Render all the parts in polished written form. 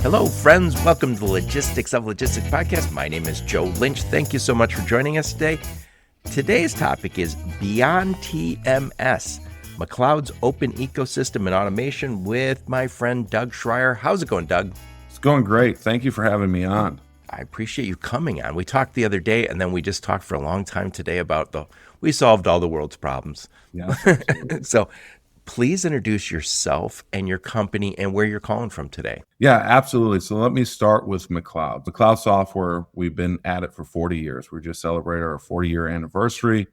Hello, friends. Welcome to the Logistics of Logistics podcast. My name is Joe Lynch. Thank you so much for joining us today. Today's topic is Beyond TMS, McLeod's open ecosystem and automation with my friend Doug Schrier. How's it going, Doug? It's going great. Thank you for having me on. I appreciate you coming on. We talked the other day, and then we just talked for a long time today about we solved all the world's problems. Yeah. So please introduce yourself and your company and where you're calling from today. Yeah, absolutely. So let me start with McLeod. McLeod Software, we've been at it for 40 years. We just celebrated our 40-year anniversary.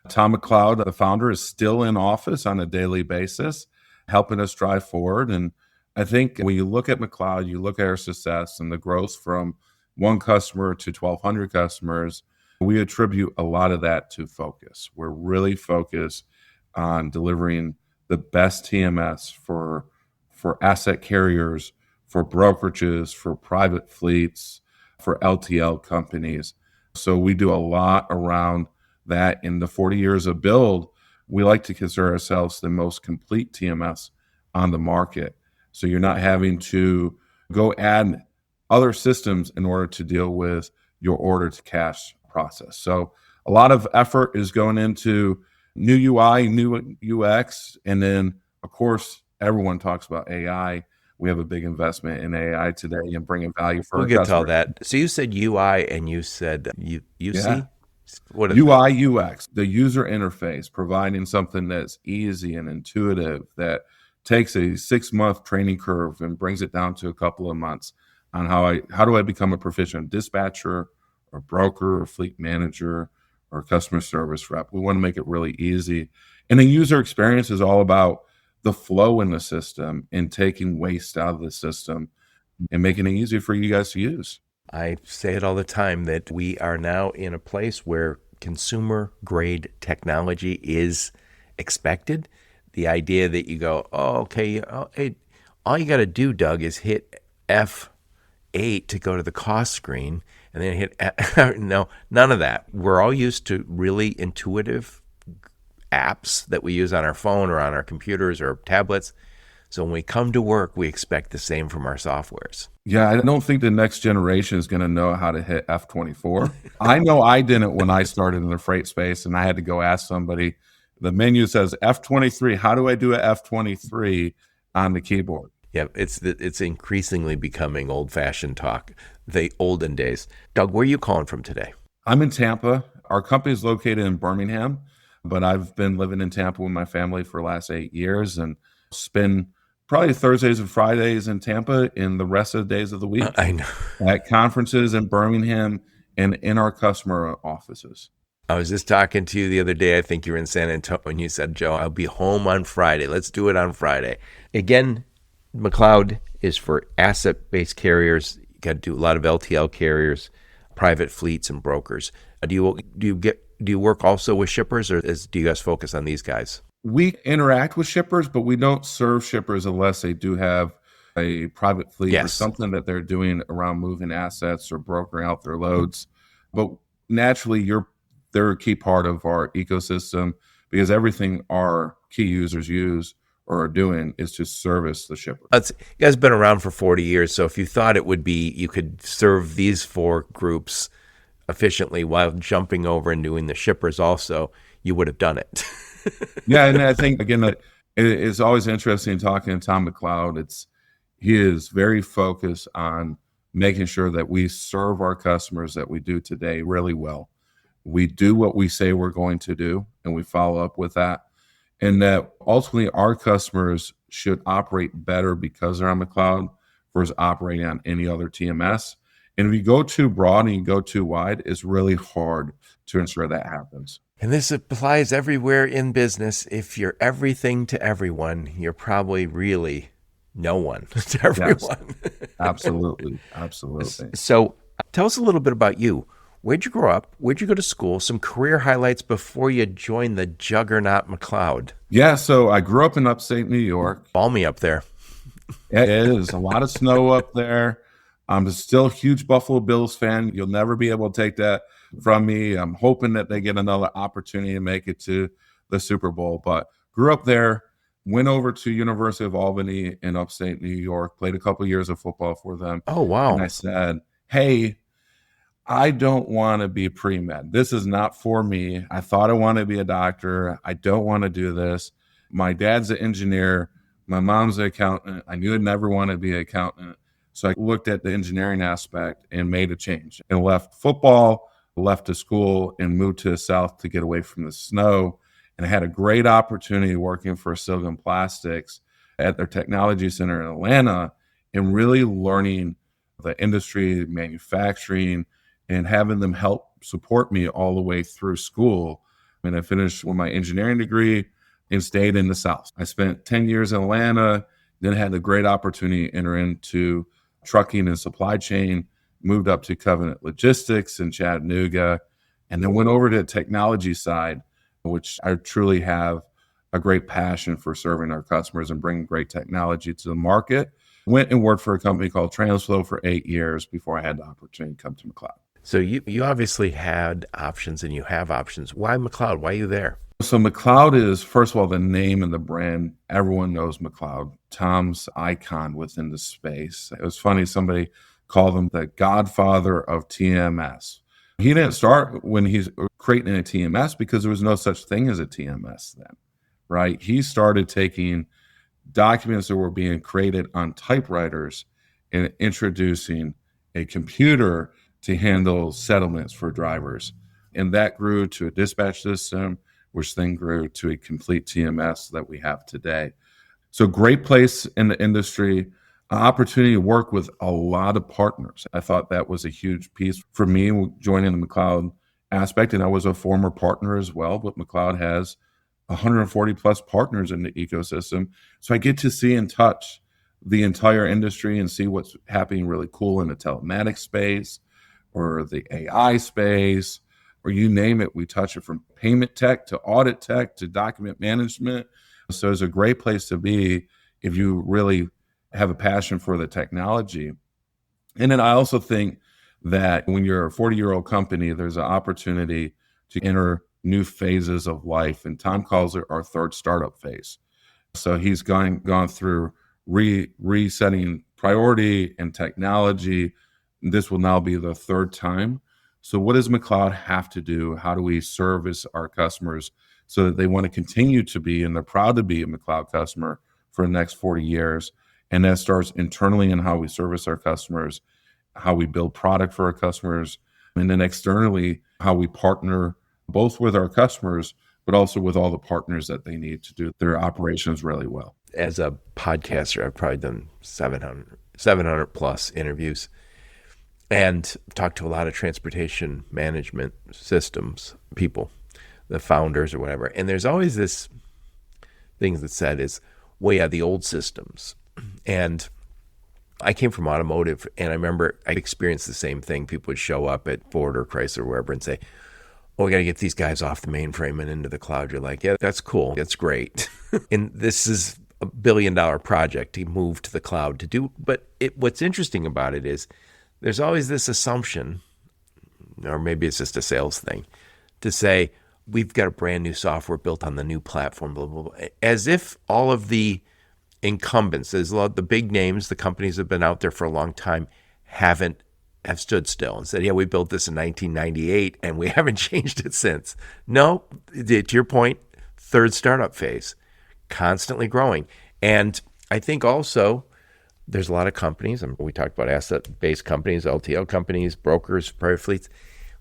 Tom McLeod, the founder, is still in office on a daily basis, helping us drive forward. And I think when you look at McLeod, you look at our success and the growth from one customer to 1,200 customers, we attribute a lot of that to focus. We're really focused on delivering the best TMS for asset carriers, for brokerages, for private fleets, for LTL companies. So we do a lot around that. In the 40 years of build, we like to consider ourselves the most complete TMS on the market. So you're not having to go add other systems in order to deal with your order to cash process. So a lot of effort is going into new UI, new UX, and then, of course, everyone talks about AI. We have a big investment in AI today and bringing value for We'll our get customers. to all that. So you said UI and you said UC? Yeah. What is UI, UX, the user interface, providing something that's easy and intuitive, that takes a 6-month training curve and brings it down to a couple of months on how do I become a proficient dispatcher or broker or fleet manager or customer service rep. We want to make it really easy. And then user experience is all about the flow in the system and taking waste out of the system and making it easy for you guys to use. I say it all the time that we are now in a place where consumer grade technology is expected. The idea that you go, hey, all you got to do, Doug, is hit F8 to go to the cost screen, and then hit no, none of that. We're all used to really intuitive apps that we use on our phone or on our computers or tablets. So when we come to work, we expect the same from our softwares. Yeah, I don't think the next generation is going to know how to hit F24. I know I didn't when I started in the freight space, and I had to go ask somebody. The menu says F23. How do I do a F23 on the keyboard? Yeah, it's increasingly becoming old-fashioned talk, the olden days. Doug, where are you calling from today? I'm in Tampa. Our company is located in Birmingham, but I've been living in Tampa with my family for the last 8 years and spend probably Thursdays and Fridays in Tampa and the rest of the days of the week I know. at conferences in Birmingham and in our customer offices. I was just talking to you the other day. I think you were in San Antonio, and you said, Joe, I'll be home on Friday. Let's do it on Friday. Again, McLeod is for asset-based carriers. You got to do a lot of LTL carriers, private fleets, and brokers. Do you work also with shippers, or do you guys focus on these guys? We interact with shippers, but we don't serve shippers unless they do have a private fleet or something that they're doing around moving assets or brokering out their loads. But naturally, they're a key part of our ecosystem because everything our key users use or are doing is to service the shipper. You guys have been around for 40 years, so if you thought it would be, you could serve these 4 groups efficiently while jumping over and doing the shippers also, you would have done it. Yeah, and I think, again, it's always interesting talking to Tom McLeod. He is very focused on making sure that we serve our customers that we do today really well. We do what we say we're going to do, and we follow up with that. And that ultimately our customers should operate better because they're on McLeod versus operating on any other TMS. And if you go too broad and you go too wide, it's really hard to ensure that happens. And this applies everywhere in business. If you're everything to everyone, you're probably really no one to everyone. Yes, absolutely. Absolutely. So tell us a little bit about you. Where'd you grow up? Where'd you go to school? Some career highlights before you joined the juggernaut McLeod. Yeah, so I grew up in upstate New York. Balmy up there. It is. A lot of snow up there. I'm still a huge Buffalo Bills fan. You'll never be able to take that from me. I'm hoping that they get another opportunity to make it to the Super Bowl. But grew up there, Went over to University of Albany in upstate New York, played a couple of years of football for them. Oh, And wow. I said, hey, I don't want to be pre-med. This is not for me. I thought I wanted to be a doctor. I don't want to do this. My dad's an engineer. My mom's an accountant. I knew I'd never want to be an accountant. So I looked at the engineering aspect and made a change and left football, left the school, and moved to the South to get away from the snow. And I had a great opportunity working for Silgan Plastics at their technology center in Atlanta and really learning the industry, manufacturing, and having them help support me all the way through school. And I finished with my engineering degree and stayed in the South. I spent 10 years in Atlanta, then had a great opportunity to enter into trucking and supply chain, moved up to Covenant Logistics in Chattanooga, and then went over to the technology side, which I truly have a great passion for serving our customers and bringing great technology to the market. Went and worked for a company called Transflow for 8 years before I had the opportunity to come to McLeod. So you obviously had options and you have options. Why McLeod? Why are you there? So McLeod is, first of all, the name and the brand. Everyone knows McLeod. Tom's icon within the space. It was funny, somebody called him the godfather of TMS. He didn't start when he's creating a TMS because there was no such thing as a TMS then, right? He started taking documents that were being created on typewriters and introducing a computer to handle settlements for drivers. And that grew to a dispatch system, which then grew to a complete TMS that we have today. So great place in the industry, an opportunity to work with a lot of partners. I thought that was a huge piece for me joining the McLeod aspect. And I was a former partner as well, but McLeod has 140 plus partners in the ecosystem. So I get to see and touch the entire industry and see what's happening really cool in the telematics space or the AI space, or you name it. We touch it from payment tech to audit tech to document management. So it's a great place to be if you really have a passion for the technology. And then I also think that when you're a 40-year-old company, there's an opportunity to enter new phases of life. And Tom calls it our third startup phase. So he's gone through resetting priority and technology. This will now be the third time. So what does McLeod have to do? How do we service our customers so that they want to continue to be, and they're proud to be a McLeod customer for the next 40 years? And that starts internally in how we service our customers, how we build product for our customers, and then externally, how we partner both with our customers, but also with all the partners that they need to do their operations really well. As a podcaster, I've probably done 700 plus interviews and talked to a lot of transportation management systems people, the founders or whatever. And there's always this thing that's said is, well, yeah, the old systems. And I came from automotive, and I remember I experienced the same thing. People would show up at Ford or Chrysler or wherever and say, oh, we got to get these guys off the mainframe and into the cloud. You're like, yeah, that's cool. That's great. And this is $1 billion project to move to the cloud to do. But what's interesting about it is there's always this assumption, or maybe it's just a sales thing, to say, we've got a brand new software built on the new platform, blah, blah, blah. As if all of the incumbents, there's a lot of the big names, the companies that have been out there for a long time, have stood still and said, yeah, we built this in 1998 and we haven't changed it since. No, to your point, third startup phase, constantly growing. And I think also there's a lot of companies, and we talked about asset-based companies, LTL companies, brokers, private fleets,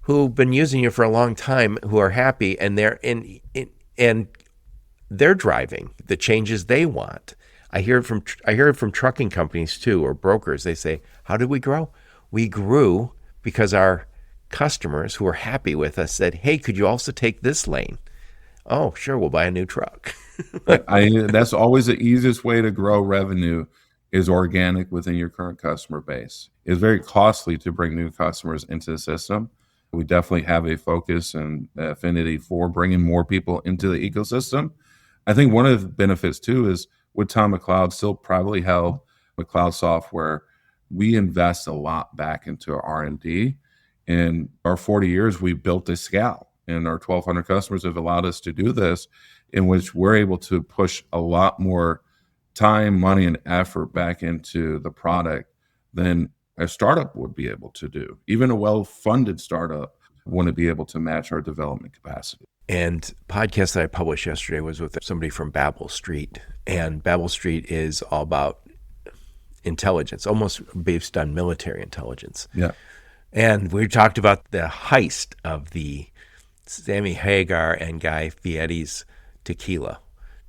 who've been using you for a long time, who are happy, and they're driving the changes they want. I hear it from trucking companies too, or brokers. They say, how did we grow? We grew because our customers who are happy with us said, hey, could you also take this lane? Oh, sure, we'll buy a new truck. That's always the easiest way to grow revenue, is organic within your current customer base. It's very costly to bring new customers into the system. We definitely have a focus and affinity for bringing more people into the ecosystem. I think one of the benefits too is with Tom McLeod still privately held, McLeod Software, we invest a lot back into our R&D. In our 40 years, we built a scale, and our 1,200 customers have allowed us to do this. in which we're able to push a lot more time, money, and effort back into the product than a startup would be able to do. Even a well-funded startup wouldn't be able to match our development capacity. And podcast that I published yesterday was with somebody from Babel Street. And Babel Street is all about intelligence, almost based on military intelligence. Yeah. And we talked about the heist of the Sammy Hagar and Guy Fieri's tequila.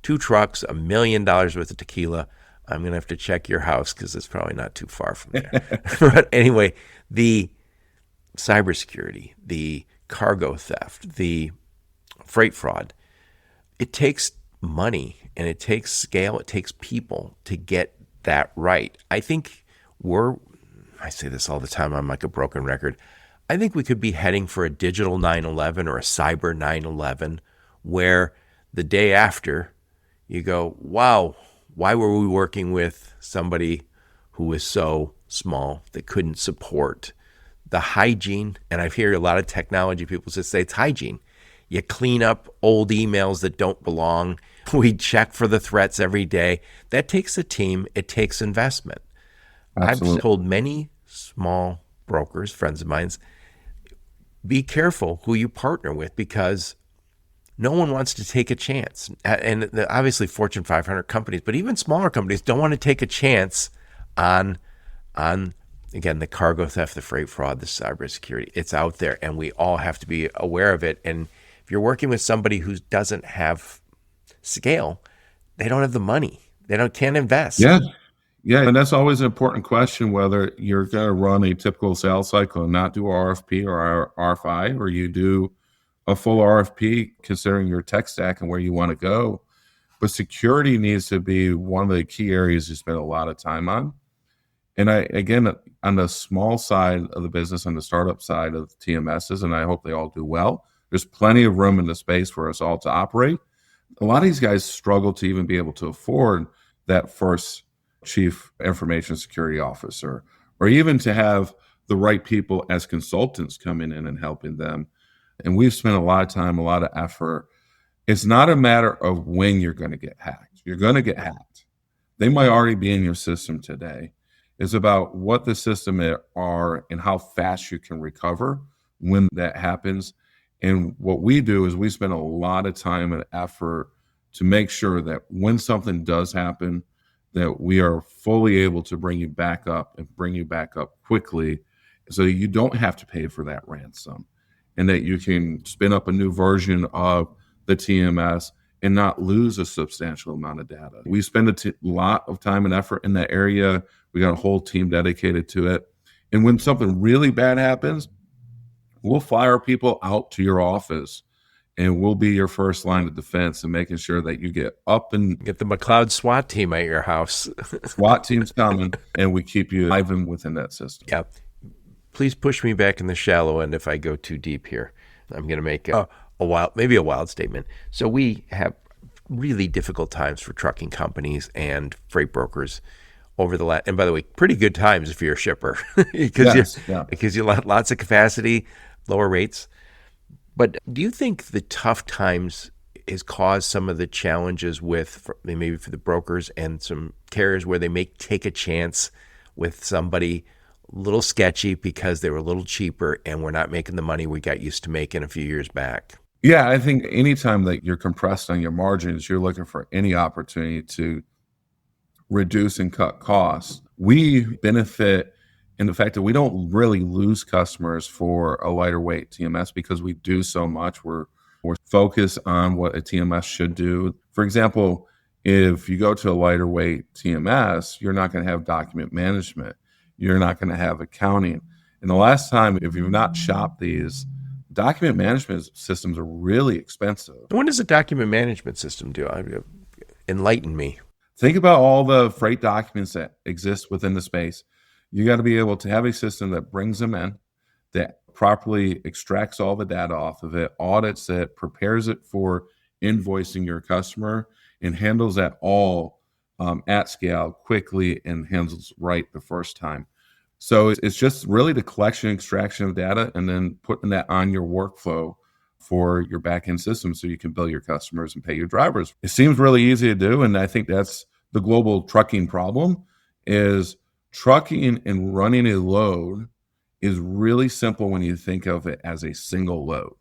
2 trucks, $1 million worth of tequila. I'm going to have to check your house because it's probably not too far from there. But anyway, the cybersecurity, the cargo theft, the freight fraud, it takes money and it takes scale, it takes people to get that right. I think I say this all the time, I'm like a broken record. I think we could be heading for a digital 9/11 or a cyber 9/11 where the day after you go, wow, why were we working with somebody who was so small that couldn't support the hygiene? And I hear a lot of technology people just say it's hygiene. You clean up old emails that don't belong. We check for the threats every day. That takes a team. It takes investment. Absolutely. I've told many small brokers, friends of mine, be careful who you partner with because no one wants to take a chance. And obviously Fortune 500 companies, but even smaller companies don't want to take a chance on again, the cargo theft, the freight fraud, the cybersecurity. It's out there and we all have to be aware of it. And if you're working with somebody who doesn't have scale, they don't have the money. Can't invest. Yeah. Yeah. And that's always an important question, whether you're going to run a typical sales cycle and not do RFP or RFI, or you do a full RFP considering your tech stack and where you want to go. But security needs to be one of the key areas you spend a lot of time on. And again, on the small side of the business, on the startup side of TMSs, and I hope they all do well, there's plenty of room in the space for us all to operate. A lot of these guys struggle to even be able to afford that first chief information security officer, or even to have the right people as consultants coming in and helping them. And we've spent a lot of time, a lot of effort. It's not a matter of when you're going to get hacked. You're going to get hacked. They might already be in your system today. It's about what the system are and how fast you can recover when that happens. And what we do is we spend a lot of time and effort to make sure that when something does happen, that we are fully able to bring you back up and bring you back up quickly so you don't have to pay for that ransom, and that you can spin up a new version of the TMS and not lose a substantial amount of data. We spend a lot of time and effort in that area. We got a whole team dedicated to it. And when something really bad happens, we'll fly our people out to your office and we'll be your first line of defense and making sure that you get up and get the McLeod SWAT team at your house. SWAT team's coming, and we keep you alive within that system. Yeah. Please push me back in the shallow end if I go too deep here. I'm going to make a wild statement. So we have really difficult times for trucking companies and freight brokers over the last, and by the way, pretty good times if you're a shipper because you lots of capacity, lower rates. But do you think the tough times has caused some of the challenges with maybe for the brokers and some carriers where they may take a chance with somebody a little sketchy because they were a little cheaper and we're not making the money we got used to making a few years back? Yeah, I think anytime that you're compressed on your margins, you're looking for any opportunity to reduce and cut costs. We benefit in the fact that we don't really lose customers for a lighter weight TMS because we do so much. We're focused on what a TMS should do. For example, if you go to a lighter weight TMS, you're not going to have document management. You're not going to have accounting. And the last time, if you've not shopped these, document management systems are really expensive. What does a document management system do? Enlighten me. Think about all the freight documents that exist within the space. You got to be able to have a system that brings them in, that properly extracts all the data off of it, audits it, prepares it for invoicing your customer, and handles that all at scale quickly and handles right the first time. So it's just really the collection and extraction of data and then putting that on your workflow for your back-end system so you can bill your customers and pay your drivers. It seems really easy to do, and I think that's the global trucking problem is trucking and running a load is really simple when you think of it as a single load.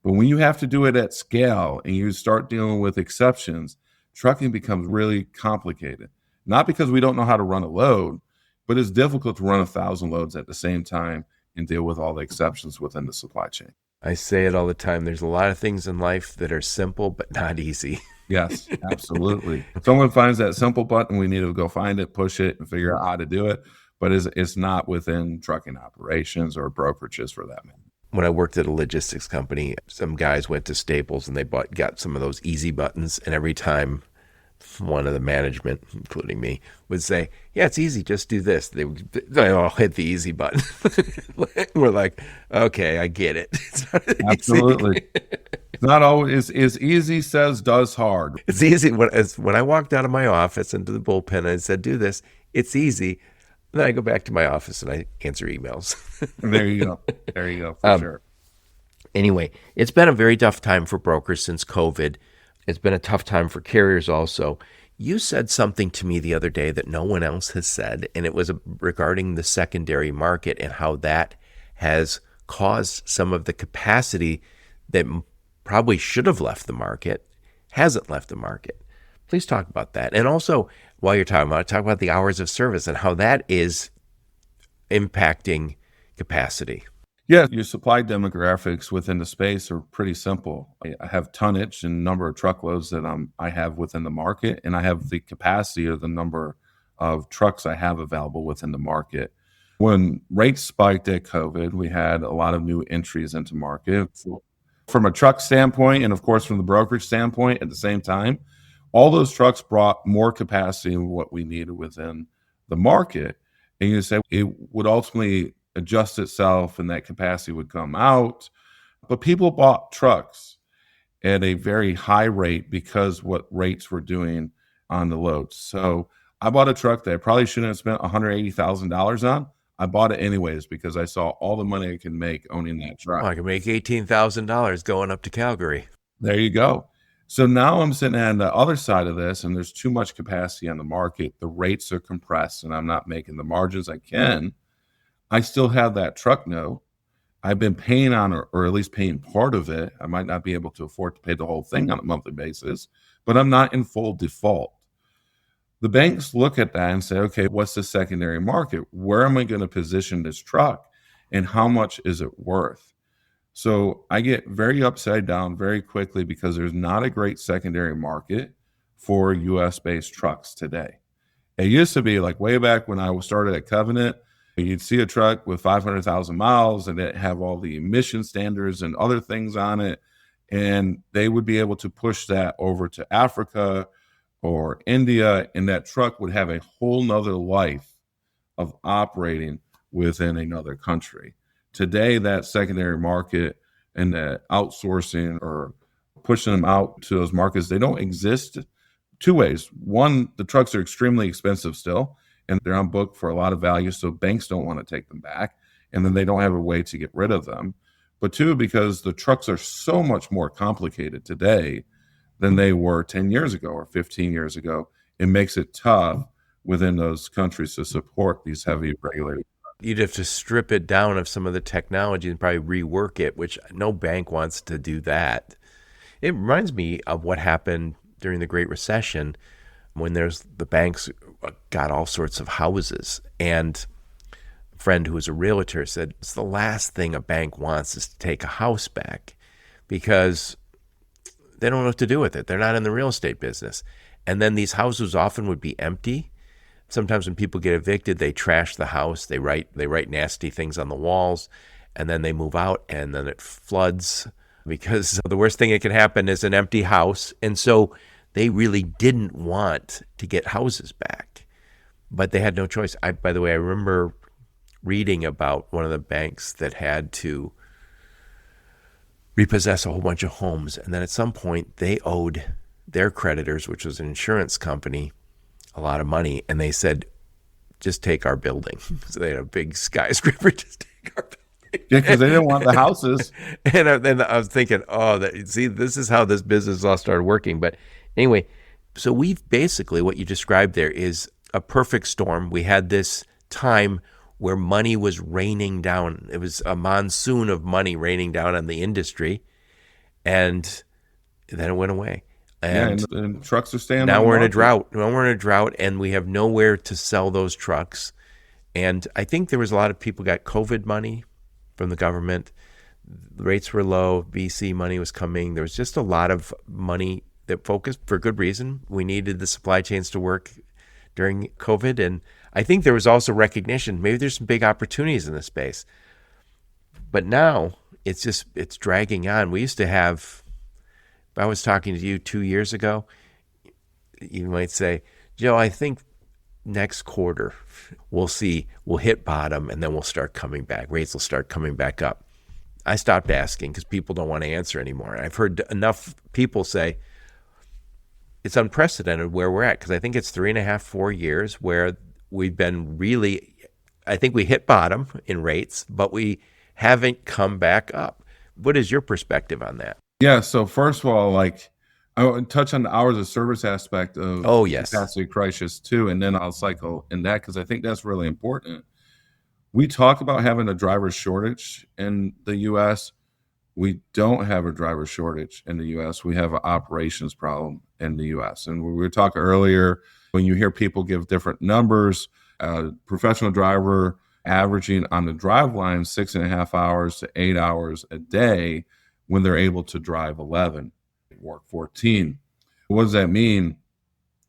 But when you have to do it at scale and you start dealing with exceptions, trucking becomes really complicated. Not because we don't know how to run a load, but it's difficult to run 1,000 loads at the same time and deal with all the exceptions within the supply chain. I say it all the time. There's a lot of things in life that are simple but not easy. Yes, absolutely. If someone finds that simple button, we need to go find it, push it, and figure out how to do it. But it's not within trucking operations or brokerages for that matter. When I worked at a logistics company, some guys went to Staples and they got some of those easy buttons. And every time one of the management, including me, would say, yeah, it's easy, just do this, they all hit the easy button. We're like, okay, I get it. It's not Absolutely. It's not always as easy says does hard. It's easy. When I walked out of my office into the bullpen, I said, do this. It's easy. Then I go back to my office and I answer emails. There you go. There you go, for sure. Anyway, it's been a very tough time for brokers since COVID. It's been a tough time for carriers also. You said something to me the other day that no one else has said, and it was regarding the secondary market and how that has caused some of the capacity that probably should have left the market, hasn't left the market. Please talk about that. And also, while you're talking about it, talk about the hours of service and how that is impacting capacity. Yeah, your supply demographics within the space are pretty simple. I have tonnage and number of truckloads that I have within the market, and I have the capacity or the number of trucks I have available within the market. When rates spiked at COVID, we had a lot of new entries into market. From a truck standpoint, and of course from the brokerage standpoint at the same time, all those trucks brought more capacity than what we needed within the market. And you say it would ultimately adjust itself and that capacity would come out. But people bought trucks at a very high rate because what rates were doing on the loads. So I bought a truck that I probably shouldn't have spent $180,000 on. I bought it anyways because I saw all the money I can make owning that truck. I can make $18,000 going up to Calgary. There you go. So now I'm sitting on the other side of this, and there's too much capacity on the market. The rates are compressed, and I'm not making the margins I can. I still have that truck note. I've been paying on or at least paying part of it. I might not be able to afford to pay the whole thing on a monthly basis, but I'm not in full default. The banks look at that and say, okay, what's the secondary market? Where am I going to position this truck, and how much is it worth? So I get very upside down very quickly because there's not a great secondary market for US-based trucks today. It used to be like way back when I started at Covenant, you'd see a truck with 500,000 miles and it have all the emission standards and other things on it. And they would be able to push that over to Africa or India, and that truck would have a whole nother life of operating within another country. Today, that secondary market and that outsourcing or pushing them out to those markets, they don't exist two ways. One, the trucks are extremely expensive still, and they're on book for a lot of value, so banks don't want to take them back, and then they don't have a way to get rid of them. But two, because the trucks are so much more complicated today than they were 10 years ago or 15 years ago, it makes it tough within those countries to support these heavy regulated. You'd have to strip it down of some of the technology and probably rework it, which no bank wants to do that. It reminds me of what happened during the Great Recession when the banks got all sorts of houses. And a friend who was a realtor said, it's the last thing a bank wants is to take a house back because they don't know what to do with it. They're not in the real estate business. And then these houses often would be empty. Sometimes when people get evicted, they trash the house. They write nasty things on the walls, and then they move out, and then it floods because the worst thing that can happen is an empty house. And so they really didn't want to get houses back, but they had no choice. By the way, I remember reading about one of the banks that had to repossess a whole bunch of homes, and then at some point they owed their creditors, which was an insurance company, a lot of money, and they said, just take our building. So they had a big skyscraper, just take our building. Yeah, because they didn't want the houses. And then I was thinking, oh, see, this is how this business all started working. But anyway, so we've basically, what you described there is a perfect storm. We had this time where money was raining down. It was a monsoon of money raining down on the industry, and then it went away. Yeah, And and trucks are staying on now the we're in a market. drought. Now we're in a drought, and we have nowhere to sell those trucks. And I think there was a lot of people got COVID money from the government. The rates were low. VC money was coming. There was just a lot of money that focused for good reason. We needed the supply chains to work during COVID. And I think there was also recognition, maybe there's some big opportunities in this space. But now it's dragging on. We used to have, if I was talking to you 2 years ago, you might say, Joe, I think next quarter we'll hit bottom and then we'll start coming back. Rates will start coming back up. I stopped asking because people don't want to answer anymore. I've heard enough people say it's unprecedented where we're at, because I think it's 3.5, 4 years where we've been really, I think we hit bottom in rates, but we haven't come back up. What is your perspective on that? Yeah, so first of all, like I want to touch on the hours of service aspect of Oh, yes. capacity crisis too, and then I'll cycle in that because I think that's really important. We talk about having a driver shortage in the U.S. We don't have a driver shortage in the U.S. We have an operations problem in the U.S. And we were talking earlier, when you hear people give different numbers, professional driver averaging on the drive line 6.5 hours to 8 hours a day when they're able to drive 11, work 14. What does that mean?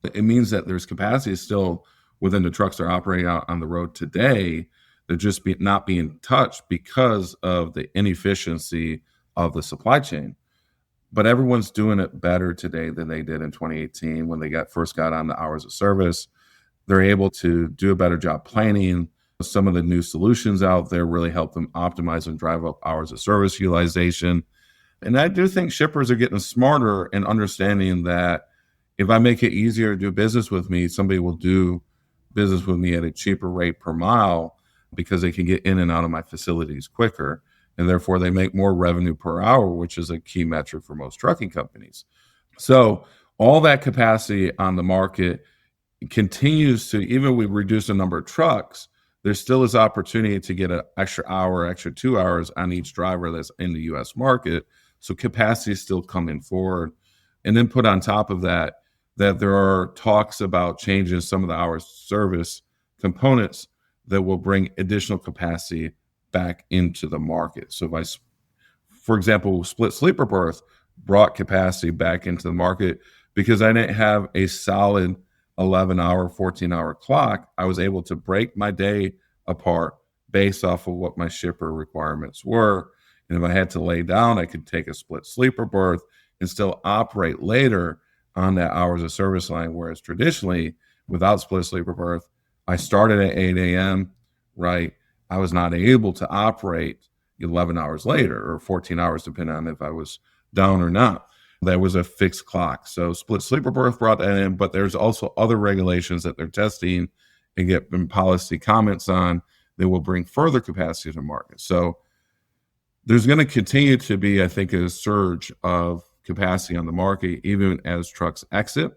It means that there's capacity still within the trucks that are operating out on the road today. They're just not being touched because of the inefficiency of the supply chain. But everyone's doing it better today than they did in 2018 when they first got on the hours of service. They're able to do a better job planning. Some of the new solutions out there really help them optimize and drive up hours of service utilization. And I do think shippers are getting smarter and understanding that if I make it easier to do business with me, somebody will do business with me at a cheaper rate per mile because they can get in and out of my facilities quicker. And therefore, they make more revenue per hour, which is a key metric for most trucking companies. So all that capacity on the market continues to, even if we reduce the number of trucks, there still is opportunity to get an extra hour, extra 2 hours on each driver that's in the U.S. market. So capacity is still coming forward. And then put on top of that, that there are talks about changing some of the hours service components that will bring additional capacity back into the market. So for example, split sleeper berth brought capacity back into the market because I didn't have a solid 11-hour, 14-hour clock. I was able to break my day apart based off of what my shipper requirements were. And if I had to lay down, I could take a split sleeper berth and still operate later on that hours of service line. Whereas traditionally, without split sleeper berth, I started at 8 a.m., right? I was not able to operate 11 hours later or 14 hours, depending on if I was down or not. There was a fixed clock. So split sleeper berth brought that in, but there's also other regulations that they're testing and getting policy comments on that will bring further capacity to the market. So there's going to continue to be, I think, a surge of capacity on the market, even as trucks exit,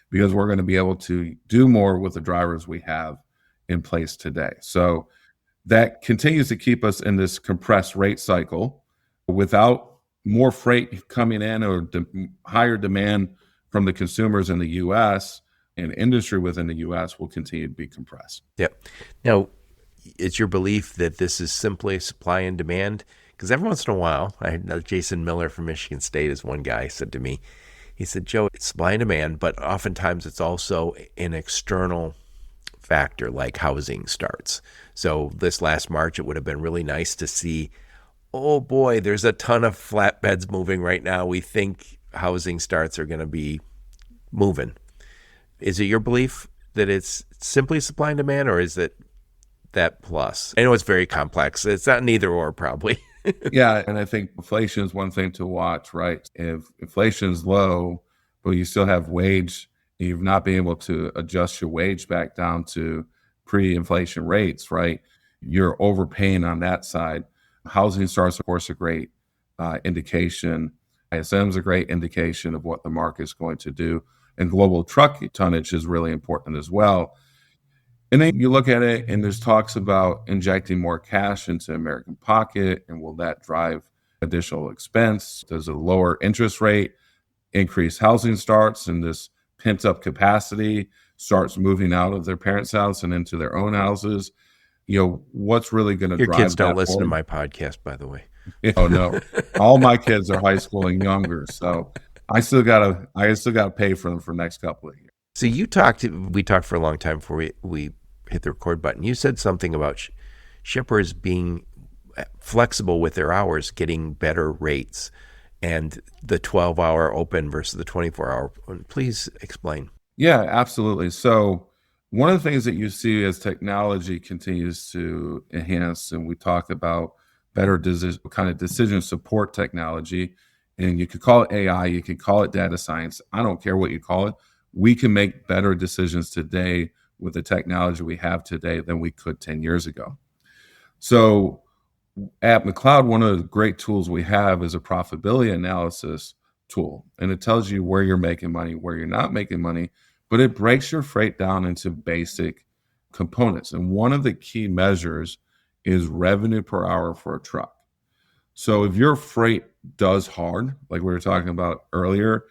because we're going to be able to do more with the drivers we have in place today. So that continues to keep us in this compressed rate cycle without more freight coming in or higher demand from the consumers in the U.S. and industry within the U.S. will continue to be compressed. Yep. Now, it's your belief that this is simply supply and demand? Because every once in a while, I know Jason Miller from Michigan State is one guy said to me, he said, Joe, it's supply and demand, but oftentimes it's also an external factor like housing starts. So this last March, it would have been really nice to see, oh boy, there's a ton of flatbeds moving right now. We think housing starts are going to be moving. Is it your belief that it's simply supply and demand, or is it that plus? I know it's very complex. It's not an either or probably. Yeah, and I think inflation is one thing to watch, right? If inflation is low, but you still have wage, you've not been able to adjust your wage back down to pre-inflation rates, right? you're overpaying on that side. Housing starts, of course, a great indication. ISM is a great indication of what the market is going to do. And global truck tonnage is really important as well. And then you look at it, and there's talks about injecting more cash into American pocket, and will that drive additional expense? Does a lower interest rate increase housing starts, and this pent up capacity starts moving out of their parents' house and into their own houses? What's really going to Your drive kids don't that listen to forward? my podcast, by the way. Oh no, all my kids are high school and younger, so I still gotta pay for them for the next couple of years. So we talked for a long time before we hit the record button. You said something about shippers being flexible with their hours, getting better rates, and the 12-hour open versus the 24-hour. Please explain. Yeah, absolutely. So one of the things that you see as technology continues to enhance, and we talk about better decision support technology, and you could call it AI, you could call it data science. I don't care what you call it. We can make better decisions today with the technology we have today than we could 10 years ago. So at McLeod, one of the great tools we have is a profitability analysis tool, and it tells you where you're making money, where you're not making money, but it breaks your freight down into basic components. And one of the key measures is revenue per hour for a truck. So if your freight does hard, like we were talking about earlier,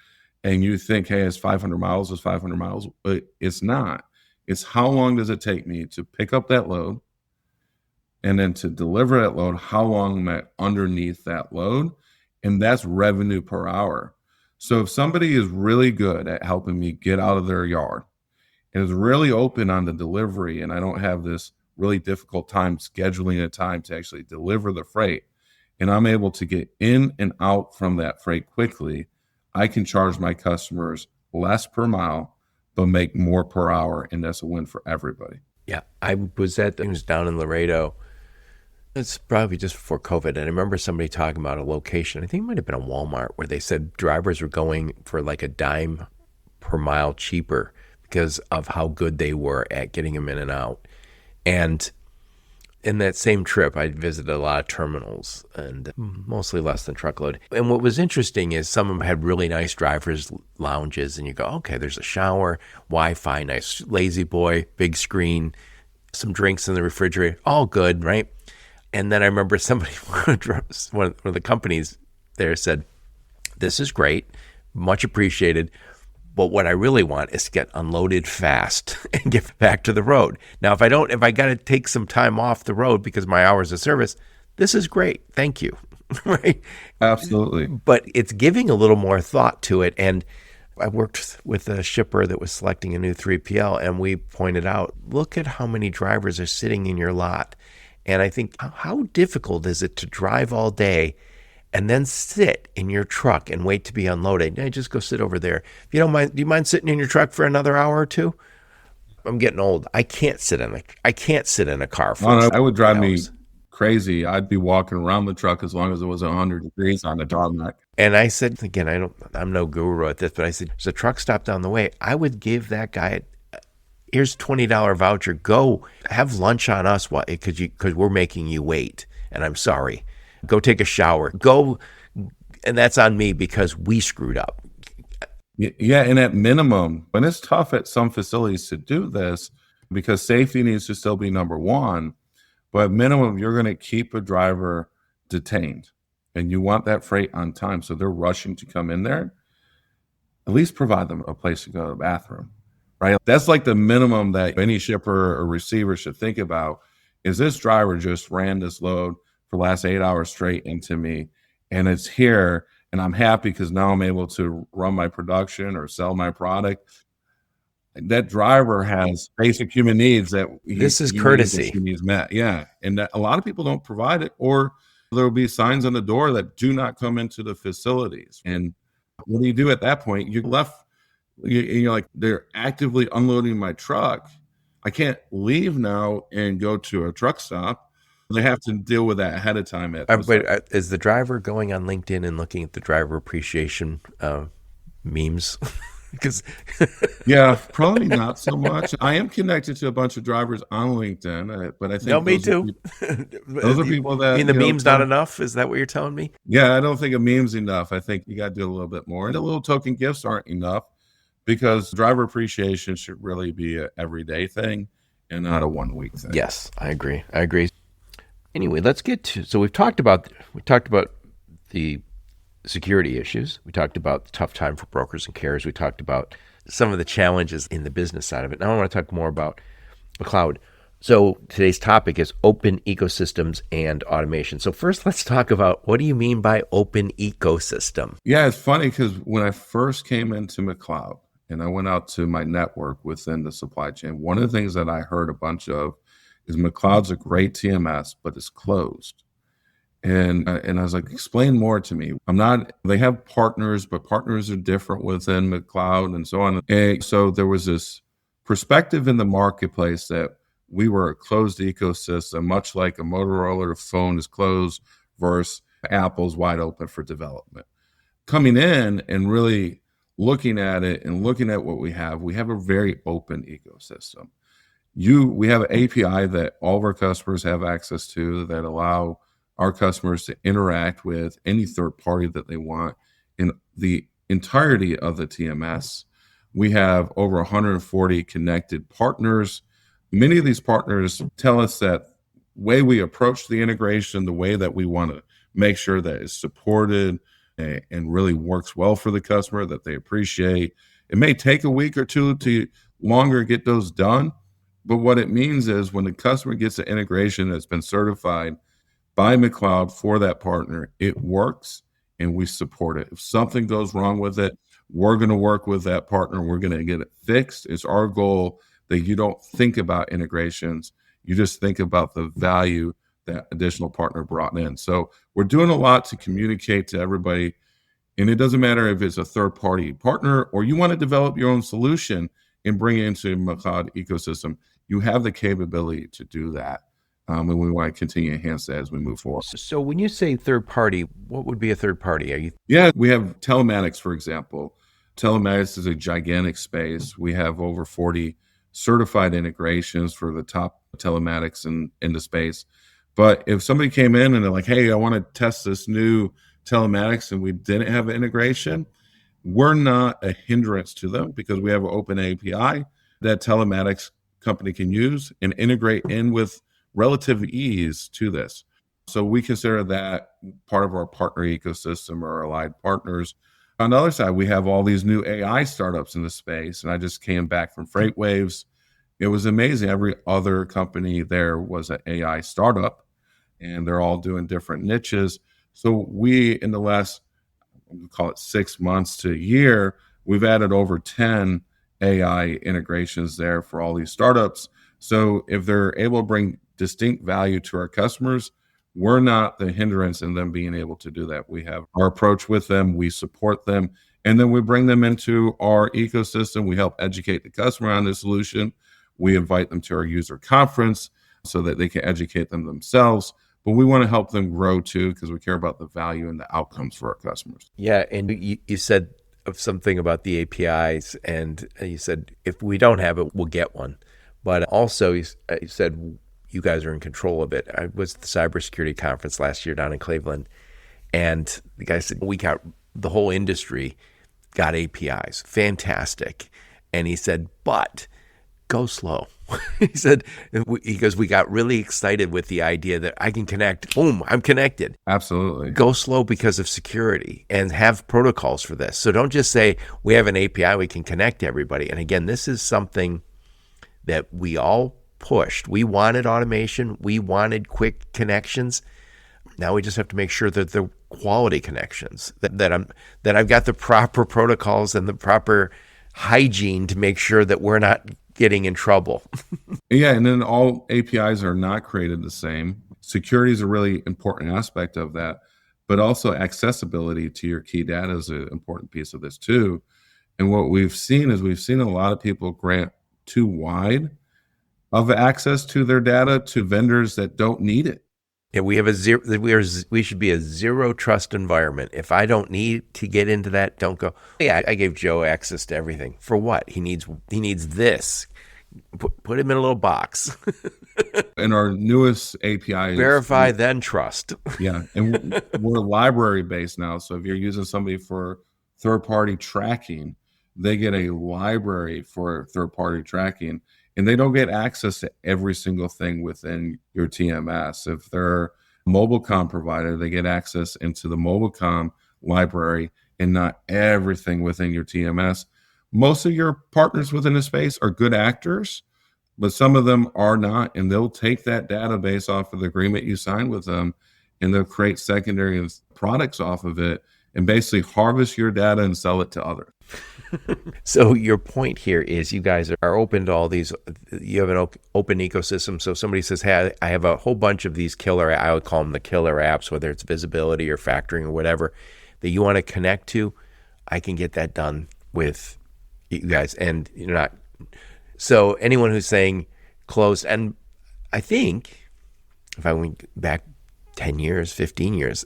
and you think, hey, it's 500 miles, it's 500 miles, but it's not. It's how long does it take me to pick up that load, and then to deliver that load, how long am I underneath that load? And that's revenue per hour. So if somebody is really good at helping me get out of their yard and is really open on the delivery, and I don't have this really difficult time scheduling a time to actually deliver the freight, and I'm able to get in and out from that freight quickly, I can charge my customers less per mile, but make more per hour. And that's a win for everybody. Yeah, I was down in Laredo. It's probably just before COVID. And I remember somebody talking about a location, I think it might have been a Walmart, where they said drivers were going for like a dime per mile cheaper because of how good they were at getting them in and out. And in that same trip, I visited a lot of terminals, and mostly less than truckload. And what was interesting is some of them had really nice drivers' lounges, and you go, okay, there's a shower, Wi-Fi, nice lazy boy, big screen, some drinks in the refrigerator, all good, right? And then I remember somebody, one of the companies there said, this is great, much appreciated, but what I really want is to get unloaded fast and get back to the road. Now, if I got to take some time off the road because my hours of service, this is great. Thank you. Right? Absolutely. But it's giving a little more thought to it. And I worked with a shipper that was selecting a new 3PL, and we pointed out, look at how many drivers are sitting in your lot. And I think, how difficult is it to drive all day and then sit in your truck and wait to be unloaded? Yeah, just go sit over there. If you don't mind, do you mind sitting in your truck for another hour or two? I'm getting old. I can't sit in a car for I would drive me hours. crazy. I'd be walking around the truck as long as it was 100 degrees on the tarmac. And I said, again, I'm no guru at this, but I said, there's a truck stop down the way. I would give that guy, here's $20 voucher. Go have lunch on us because we're making you wait. And I'm sorry. Go take a shower. Go, and that's on me because we screwed up. Yeah, and at minimum, when it's tough at some facilities to do this, because safety needs to still be number one, but at minimum, you're going to keep a driver detained, and you want that freight on time. So they're rushing to come in there. At least provide them a place to go to the bathroom, right? That's like the minimum that any shipper or receiver should think about. Is this driver just ran this load for the last 8 hours straight into me, and it's here, and I'm happy because now I'm able to run my production or sell my product. That driver has basic human needs that This is courtesy. He needs met. Yeah, and that a lot of people don't provide it, or there will be signs on the door that do not come into the facilities. And what do you do at that point? You're like, they're actively unloading my truck. I can't leave now and go to a truck stop. They have to deal with that ahead of time. But is the driver going on LinkedIn and looking at the driver appreciation memes? Because Yeah, probably not so much. I am connected to a bunch of drivers on LinkedIn, but I no, think me too. those are people You mean that, the meme's not enough? Is that what you're telling me? yeah, I don't think a meme's enough. I think you got to do a little bit more. And the little token gifts aren't enough because driver appreciation should really be an everyday thing and not a 1 week thing. Yes, I agree. I agree. Anyway, let's get to. So we've talked about the security issues. We talked about the tough time for brokers and carriers. We talked about some of the challenges in the business side of it. Now I want to talk more about McLeod. So today's topic is open ecosystems and automation. So first, let's talk about what do you mean by open ecosystem? Yeah, it's funny because when I first came into McLeod and I went out to my network within the supply chain, one of the things that I heard a bunch of is McLeod's a great TMS, but it's closed. And I was like, explain more to me. I'm not, they have partners, but partners are different within McLeod and so on. And so there was this perspective in the marketplace that we were a closed ecosystem, much like a Motorola phone is closed versus Apple's wide open for development. Coming in and really looking at it and looking at what we have a very open ecosystem. We have an API that all of our customers have access to that allow our customers to interact with any third party that they want in the entirety of the TMS. We have over 140 connected partners. Many of these partners tell us that way we approach the integration, the way that we want to make sure that it's supported and really works well for the customer, that they appreciate. It may take a week or two to longer get those done, but what it means is when the customer gets the integration that's been certified by McLeod for that partner, it works and we support it. If something goes wrong with it, we're going to work with that partner. We're going to get it fixed. It's our goal that you don't think about integrations. You just think about the value that additional partner brought in. So we're doing a lot to communicate to everybody. And it doesn't matter if it's a third party partner or you want to develop your own solution and bring it into McLeod ecosystem. You have the capability to do that. And we want to continue to enhance that as we move forward. So when you say third party, what would be a third party? Are you? Yeah, we have telematics, for example. Telematics is a gigantic space. We have over 40 certified integrations for the top telematics in the space. But if somebody came in and they're like, hey, I want to test this new telematics and we didn't have an integration, we're not a hindrance to them because we have an open API that telematics company can use and integrate in with relative ease to this. So we consider that part of our partner ecosystem or allied partners. On the other side, we have all these new AI startups in the space. And I just came back from Freight Waves. It was amazing. Every other company there was an AI startup, and they're all doing different niches. So we, in the last, we call it 6 months to a year, we've added over 10 AI integrations there for all these startups. So if they're able to bring distinct value to our customers, we're not the hindrance in them being able to do that. We have our approach with them, we support them, and then we bring them into our ecosystem. We help educate the customer on the solution. We invite them to our user conference so that they can educate them themselves. But we want to help them grow too because we care about the value and the outcomes for our customers. Yeah, and you said something about the APIs, and you said if we don't have it, we'll get one. But also you said you guys are in control of it. I was at the cybersecurity conference last year down in Cleveland, and the guy said, the whole industry got APIs. Fantastic. And he said, but go slow. He goes, we got really excited with the idea that I can connect. Boom, I'm connected. Absolutely. Go slow because of security and have protocols for this. So don't just say we have an API, we can connect everybody. And again, this is something that we all pushed. We wanted automation. We wanted quick connections. Now we just have to make sure that they're quality connections, that I've got the proper protocols and the proper hygiene to make sure that we're not getting in trouble. Yeah, and then all APIs are not created the same. Security is a really important aspect of that, but also accessibility to your key data is an important piece of this too. And what we've seen is a lot of people grant too wide of access to their data to vendors that don't need it. Yeah, we should be a zero trust environment. If I don't need to get into that, don't go. Yeah, I gave Joe access to everything. For what? He needs this. Put him in a little box. And our newest API is, Verify, then trust. yeah, and we're library based now. So if you're using somebody for third party tracking, they get a library for third party tracking, and they don't get access to every single thing within your TMS. If they're a MobileCom provider, they get access into the MobileCom library and not everything within your TMS. Most of your partners within the space are good actors, but some of them are not, and they'll take that database off of the agreement you signed with them, and they'll create secondary products off of it and basically harvest your data and sell it to others. So your point here is you guys are open to all these. You have an open ecosystem. So somebody says, hey, I have a whole bunch of these I would call them the killer apps, whether it's visibility or factoring or whatever, that you want to connect to. I can get that done with you guys. And you're not. So anyone who's saying closed, and I think if I went back 10 years, 15 years,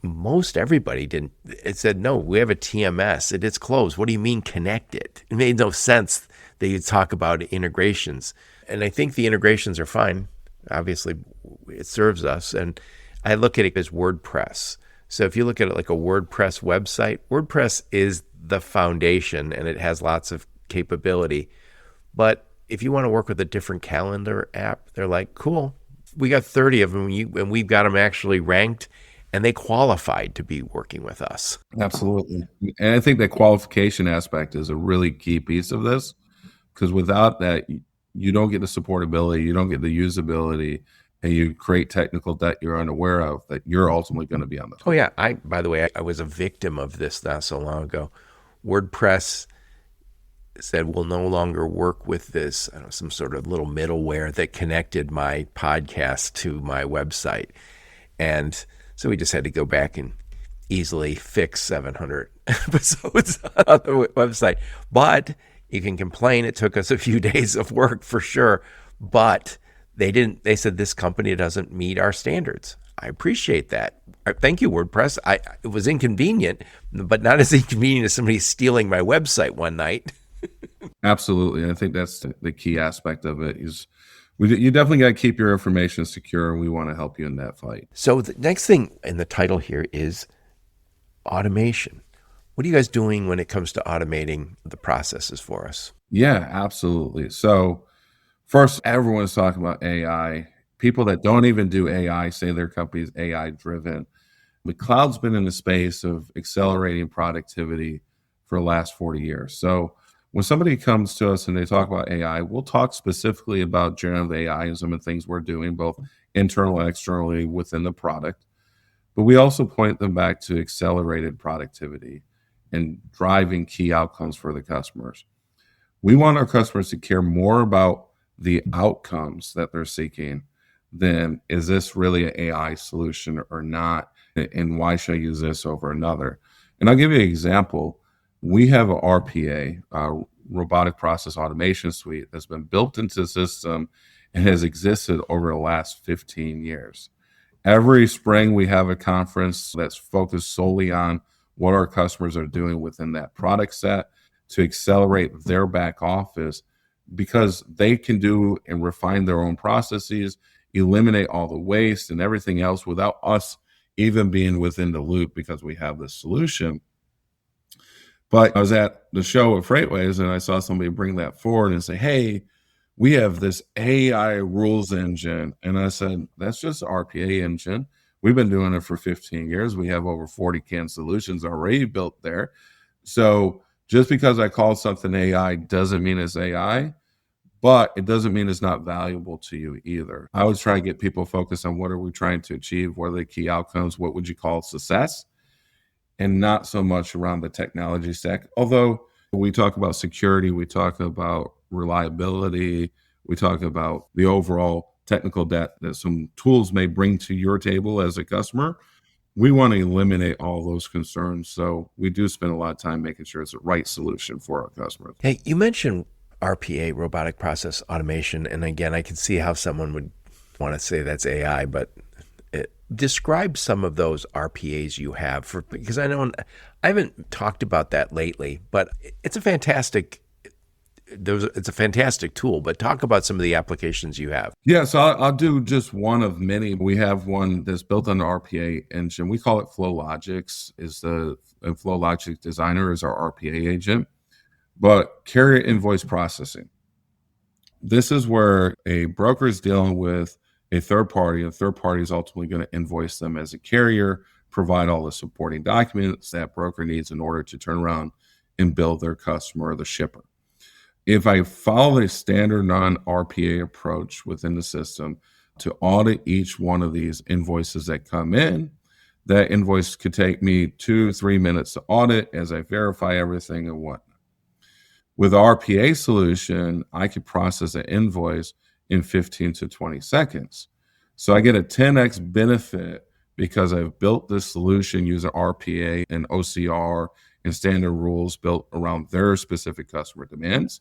most everybody didn't. It said, no, we have a TMS. It's closed. What do you mean connected? It made no sense that you talk about integrations. And I think the integrations are fine. Obviously, it serves us. And I look at it as WordPress. So if you look at it like a WordPress website, WordPress is the foundation and it has lots of capability. But if you want to work with a different calendar app, they're like, cool. We got 30 of them and we've got them actually ranked and they qualified to be working with us. Absolutely. And I think that qualification aspect is a really key piece of this, because without that, you don't get the supportability, you don't get the usability, and you create technical debt you're unaware of that you're ultimately going to be on the hook. Oh, yeah. By the way, I was a victim of this not so long ago. WordPress said we'll no longer work with this, I don't know, some sort of little middleware that connected my podcast to my website. And so we just had to go back and easily fix 700 episodes on the website. But you can complain. It took us a few days of work for sure. But they said this company doesn't meet our standards. I appreciate that. Thank you, WordPress. It was inconvenient, but not as inconvenient as somebody stealing my website one night. Absolutely. I think that's the key aspect of it is you definitely got to keep your information secure, and we want to help you in that fight. So the next thing in the title here is automation. What are you guys doing when it comes to automating the processes for us? Yeah, absolutely. So first, everyone's talking about AI. People that don't even do AI say their company is AI driven. McLeod's been in the space of accelerating productivity for the last 40 years. So when somebody comes to us and they talk about AI, we'll talk specifically about generative AI and some of the things we're doing, both internal and externally within the product. But we also point them back to accelerated productivity and driving key outcomes for the customers. We want our customers to care more about the outcomes that they're seeking than is this really an AI solution or not, and why should I use this over another? And I'll give you an example. We have a RPA, robotic process automation suite, that's been built into the system and has existed over the last 15 years. Every spring, we have a conference that's focused solely on what our customers are doing within that product set to accelerate their back office, because they can do and refine their own processes, eliminate all the waste and everything else without us even being within the loop, because we have this solution. But I was at the show at Freightways and I saw somebody bring that forward and say, hey, we have this AI rules engine. And I said, that's just RPA engine. We've been doing it for 15 years. We have over 40 canned solutions already built there. So just because I call something AI doesn't mean it's AI, but it doesn't mean it's not valuable to you either. I always try to get people focused on what are we trying to achieve? What are the key outcomes? What would you call success? And not so much around the technology stack. Although we talk about security, we talk about reliability, we talk about the overall technical debt that some tools may bring to your table as a customer. We want to eliminate all those concerns. So we do spend a lot of time making sure it's the right solution for our customers. Hey, you mentioned RPA, robotic process automation. And again, I can see how someone would want to say that's AI, but Describe some of those RPAs you have because I haven't talked about that lately, but it's a fantastic tool. But talk about some of the applications you have. Yeah, so I'll do just one of many. We have one that's built on the RPA engine. We call it FlowLogix. And FlowLogix Designer is our RPA agent. But carrier invoice processing. This is where a broker is dealing with a third party. A third party is ultimately going to invoice them as a carrier, provide all the supporting documents that broker needs in order to turn around and bill their customer or the shipper. If I follow the standard non-RPA approach within the system to audit each one of these invoices that come in, that invoice could take me 2-3 minutes to audit as I verify everything and whatnot. With RPA solution, I could process an invoice in 15 to 20 seconds. So I get a 10x benefit because I've built this solution using RPA and OCR and standard rules built around their specific customer demands,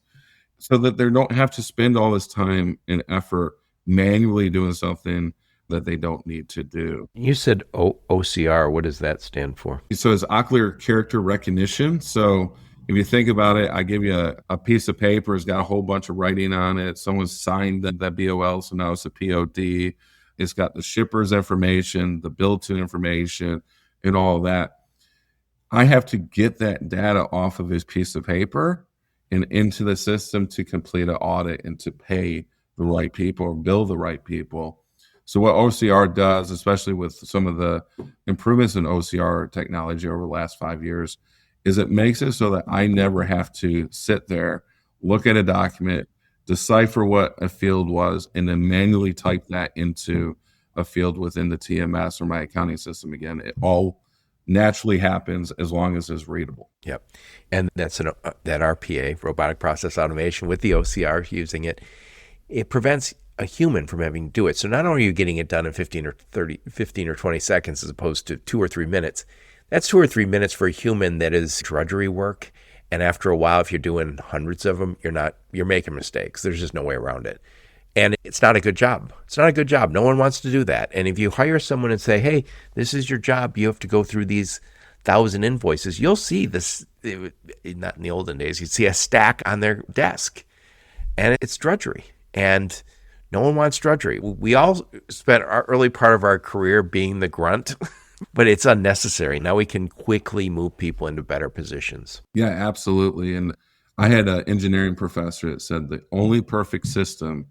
so that they don't have to spend all this time and effort manually doing something that they don't need to do. You said OCR. What does that stand for? So it's ocular character recognition. So if you think about it, I give you a piece of paper. It's got a whole bunch of writing on it. Someone signed that BOL, so now it's a POD. It's got the shipper's information, the bill to information, and all of that. I have to get that data off of this piece of paper and into the system to complete an audit and to pay the right people or bill the right people. So what OCR does, especially with some of the improvements in OCR technology over the last 5 years, is it makes it so that I never have to sit there, look at a document, decipher what a field was, and then manually type that into a field within the TMS or my accounting system again. It all naturally happens as long as it's readable. Yep. And that's that RPA, robotic process automation, with the OCR using it, it prevents a human from having to do it. So not only are you getting it done in 15 or 20 seconds as opposed to 2 or 3 minutes, that's 2 or 3 minutes for a human that is drudgery work. And after a while, if you're doing hundreds of them, you're making mistakes. There's just no way around it. And it's not a good job. It's not a good job. No one wants to do that. And if you hire someone and say, hey, this is your job, you have to go through these 1,000 invoices, you'll see this, not in the olden days, you'd see a stack on their desk. And it's drudgery. And no one wants drudgery. We all spent our early part of our career being the grunt, but it's unnecessary. Now we can quickly move people into better positions. Yeah, absolutely. And I had an engineering professor that said the only perfect system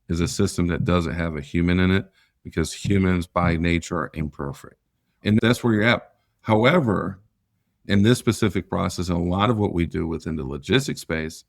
is a system that doesn't have a human in it, because humans by nature are imperfect. And that's where you're at. However, in this specific process, and a lot of what we do within the logistics space,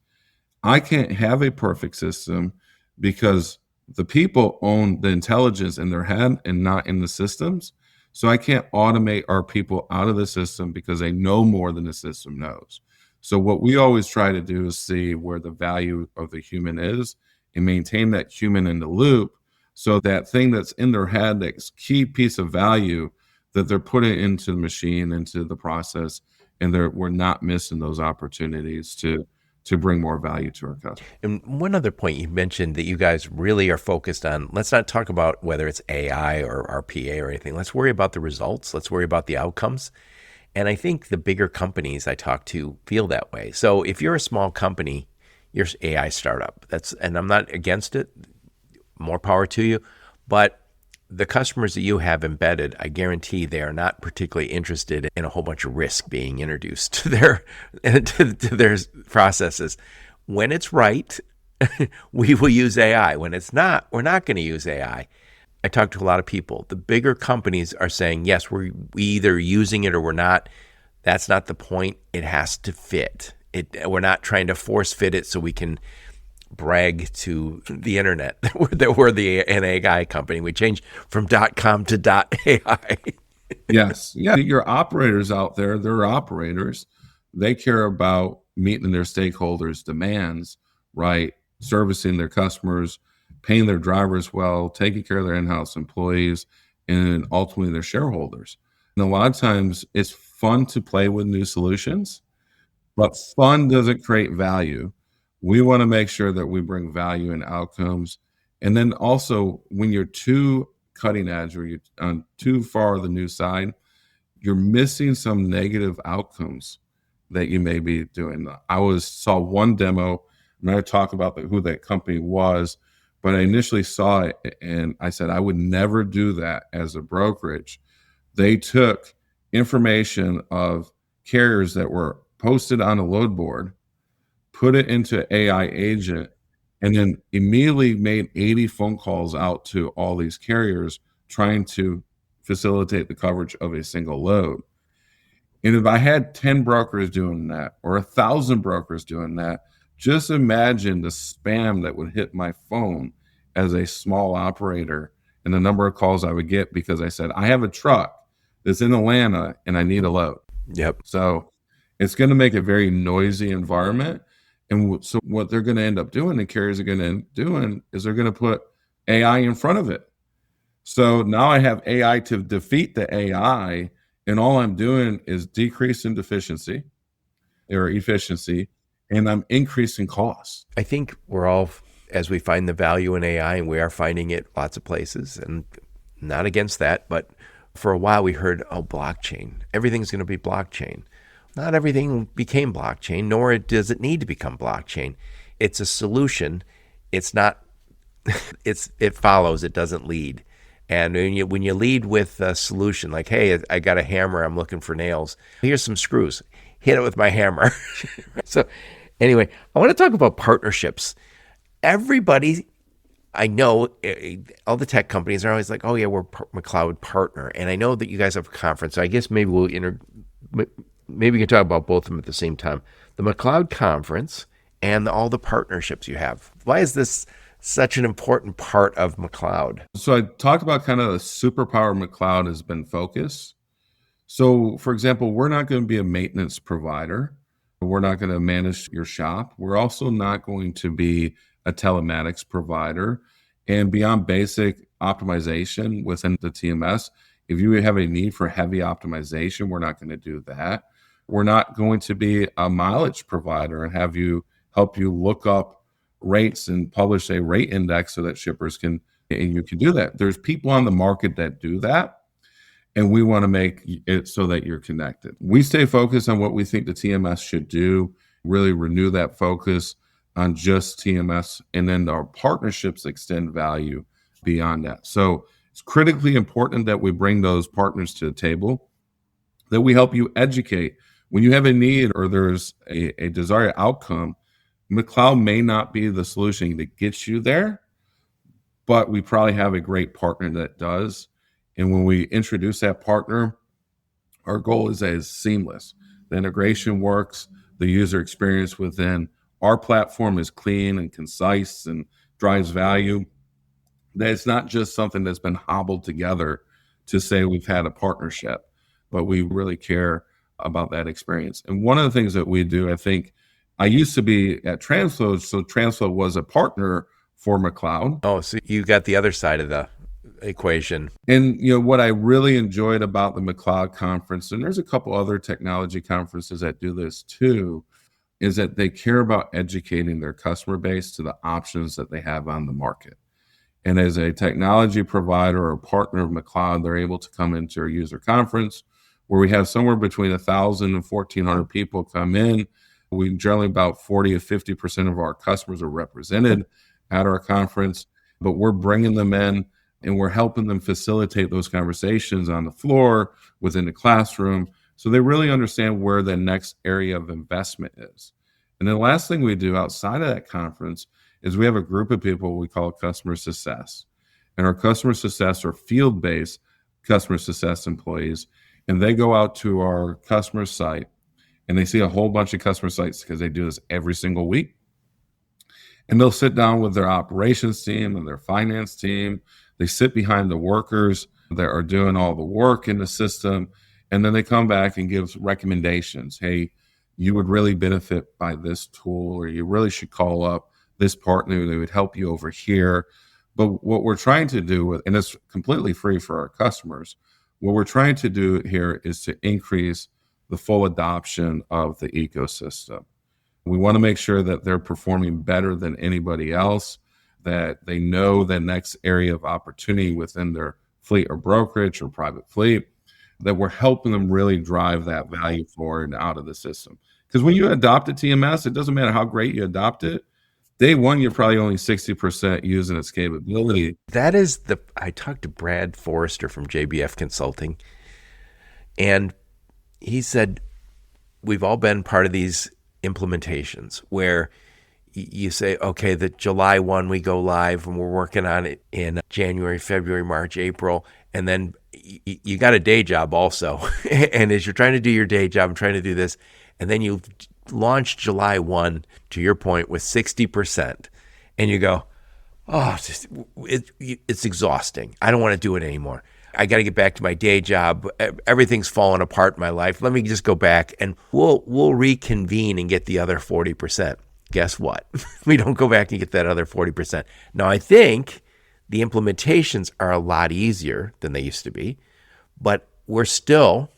I can't have a perfect system because the people own the intelligence in their head and not in the systems. So I can't automate our people out of the system because they know more than the system knows. So what we always try to do is see where the value of the human is and maintain that human in the loop, so that thing that's in their head, that key piece of value that they're putting into the machine, into the process, and we're not missing those opportunities to bring more value to our customers. And one other point, you mentioned that you guys really are focused on, let's not talk about whether it's AI or RPA or anything. Let's worry about the results. Let's worry about the outcomes. And I think the bigger companies I talk to feel that way. So if you're a small company, you're an AI startup. And I'm not against it. More power to you. But the customers that you have embedded, I guarantee they are not particularly interested in a whole bunch of risk being introduced to their processes. When it's right, we will use AI. When it's not, we're not going to use AI. I talk to a lot of people. The bigger companies are saying, yes, we're either using it or we're not. That's not the point. It has to fit. We're not trying to force fit it so we can brag to the internet that we're an AI company. We changed from .com to .ai. Yes. Yeah. Your operators out there, they're operators. They care about meeting their stakeholders' demands, right? Servicing their customers, paying their drivers well, taking care of their in-house employees, and ultimately their shareholders. And a lot of times it's fun to play with new solutions, but fun doesn't create value. We want to make sure that we bring value and outcomes. And then also, when you're too cutting edge or you're on too far the new side, you're missing some negative outcomes that you may be doing. Saw one demo. I'm not going to talk about who that company was, but I initially saw it and I said, I would never do that as a brokerage. They took information of carriers that were posted on a load board, put it into AI agent, and then immediately made 80 phone calls out to all these carriers trying to facilitate the coverage of a single load. And if I had 10 brokers doing that or 1,000 brokers doing that, just imagine the spam that would hit my phone as a small operator and the number of calls I would get because I said, I have a truck that's in Atlanta and I need a load. Yep. So it's going to make a very noisy environment. And so what they're going to end up doing, the carriers are going to end up doing, is they're going to put AI in front of it. So now I have AI to defeat the AI, and all I'm doing is decreasing deficiency or efficiency, and I'm increasing costs. I think we're all, as we find the value in AI, and we are finding it lots of places, and not against that, but for a while we heard, blockchain. Everything's going to be blockchain. Not everything became blockchain, nor does it need to become blockchain. It's a solution. It's not, it follows, it doesn't lead. And when you lead with a solution like, hey, I got a hammer, I'm looking for nails. Here's some screws. Hit it with my hammer. So anyway, I want to talk about partnerships. Everybody, I know, all the tech companies are always like, oh yeah, we're McLeod partner. And I know that you guys have a conference. So I guess maybe maybe we can talk about both of them at the same time. The McLeod conference and all the partnerships you have. Why is this such an important part of McLeod? So I talked about kind of the superpower McLeod has been focused. So for example, we're not going to be a maintenance provider. We're not going to manage your shop. We're also not going to be a telematics provider. And beyond basic optimization within the TMS, if you have a need for heavy optimization, we're not going to do that. We're not going to be a mileage provider and help you look up rates and publish a rate index so that shippers and you can do that. There's people on the market that do that, and we want to make it so that you're connected. We stay focused on what we think the TMS should do, really renew that focus on just TMS, and then our partnerships extend value beyond that. So it's critically important that we bring those partners to the table, that we help you educate. When you have a need or there's a desired outcome, McLeod may not be the solution that gets you there, but we probably have a great partner that does. And when we introduce that partner, our goal is that it's seamless. The integration works, the user experience within our platform is clean and concise and drives value. That it's not just something that's been hobbled together to say we've had a partnership, but we really care about that experience. And one of the things that we do, I think, I used to be at Transflow, so Transflow was a partner for McLeod. Oh, so you got the other side of the equation. And what I really enjoyed about the McLeod conference, and there's a couple other technology conferences that do this too, is that they care about educating their customer base to the options that they have on the market. And as a technology provider or partner of McLeod, they're able to come into our user conference where we have somewhere between 1,000 and 1,400 people come in. We generally about 40 to 50% of our customers are represented at our conference, but we're bringing them in and we're helping them facilitate those conversations on the floor, within the classroom, so they really understand where the next area of investment is. And then the last thing we do outside of that conference is we have a group of people we call customer success. And our customer success are field-based customer success employees, and they go out to our customer site and they see a whole bunch of customer sites because they do this every single week. And they'll sit down with their operations team and their finance team. They sit behind the workers that are doing all the work in the system. And then they come back and give recommendations. Hey, you would really benefit by this tool, or you really should call up this partner that would help you over here. But what we're trying to do and it's completely free for our customers, what we're trying to do here is to increase the full adoption of the ecosystem. We want to make sure that they're performing better than anybody else, that they know the next area of opportunity within their fleet or brokerage or private fleet, that we're helping them really drive that value forward out of the system. Because when you adopt a TMS, it doesn't matter how great you adopt it. Day one, you're probably only 60% using its capability. I talked to Brad Forrester from JBF Consulting, and he said, we've all been part of these implementations where you say, okay, the July 1 we go live and we're working on it in January, February, March, April. And then you got a day job also. And as you're trying to do your day job and trying to do this, and then you launch July 1, to your point, with 60%. And you go, oh, it's exhausting. I don't want to do it anymore. I got to get back to my day job. Everything's falling apart in my life. Let me just go back and we'll reconvene and get the other 40%. Guess what? We don't go back and get that other 40%. Now, I think the implementations are a lot easier than they used to be, but we're still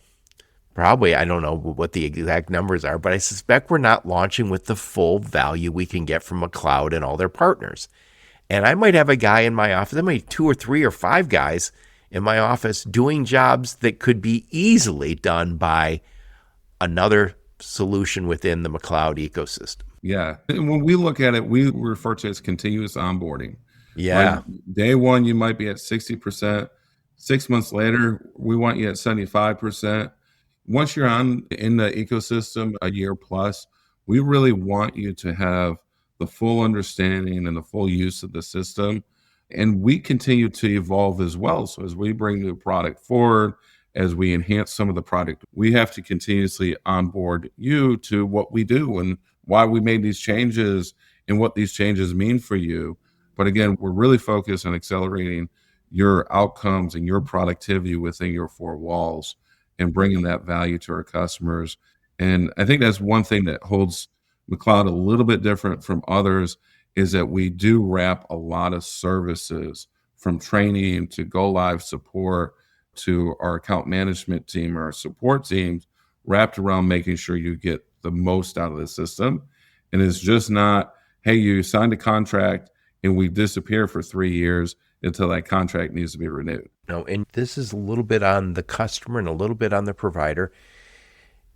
probably, I don't know what the exact numbers are, but I suspect we're not launching with the full value we can get from McLeod and all their partners. And I might have a guy in my office, I might have 2 or 3 or 5 guys in my office doing jobs that could be easily done by another solution within the McLeod ecosystem. Yeah. And when we look at it, we refer to it as continuous onboarding. Yeah. Like day one, you might be at 60%. 6 months later, we want you at 75%. Once you're in the ecosystem a year plus, we really want you to have the full understanding and the full use of the system. And we continue to evolve as well. So as we bring new product forward, as we enhance some of the product, we have to continuously onboard you to what we do and why we made these changes and what these changes mean for you. But again, we're really focused on accelerating your outcomes and your productivity within your 4 walls and bringing that value to our customers. And I think that's one thing that holds McLeod a little bit different from others, is that we do wrap a lot of services from training to go live support to our account management team or our support teams, wrapped around making sure you get the most out of the system. And it's just not, hey, you signed a contract and we disappear for 3 years until that contract needs to be renewed. No, and this is a little bit on the customer and a little bit on the provider.